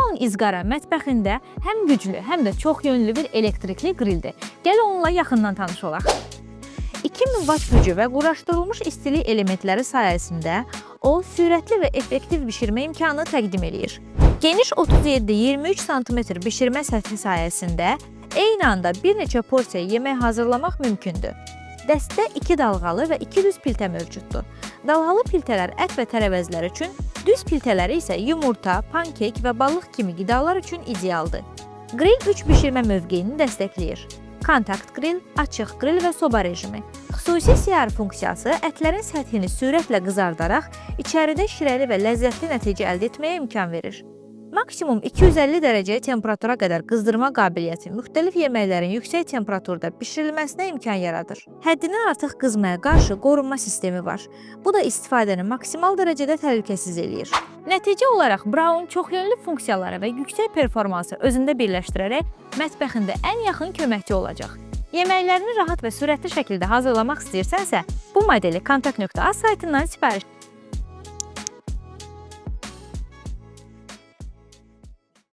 Braun izqara mətbəxində həm güclü, həm də çox yönlü bir elektrikli qrildir. Gəl onunla yaxından tanış olaq. 2000 watt gücü və quraşdırılmış istilik elementləri sayəsində o, sürətli və effektiv bişirmə imkanı təqdim edir. Geniş 37-23 sm bişirmə səthi sayəsində eyni anda bir neçə porsiya yemək hazırlamaq mümkündür. Dəstdə 2 dalğalı və 2 düz piltə mövcuddur. Dalğalı piltələr ət və tərəvəzlər üçün, düz piltələri isə yumurta, pankek və balıq kimi qidalar üçün idealdır. Qril 3 bişirmə mövqeyini dəstəkləyir. Kontakt qril, açıq qril və soba rejimi. Xüsusi siyar funksiyası ətlərin səthini sürətlə qızardaraq içəridə şirəli və ləzzətli nəticə əldə etməyə imkan verir. Maksimum 250 dərəcəyə temperatura qədər qızdırma qabiliyyəti müxtəlif yeməklərin yüksək temperaturda bişirilməsinə imkan yaradır. Həddindən artıq qızmaya qarşı qorunma sistemi var. Bu da istifadəni maksimal dərəcədə təhlükəsiz eləyir. Nəticə olaraq Braun çoxyönlü funksiyaları və yüksək performansı özündə birləşdirərək mətbəxində ən yaxın köməkçi olacaq. Yeməklərini rahat və sürətli şəkildə hazırlamaq istəyirsənsə, bu modeli kontakt.az saytından sifariş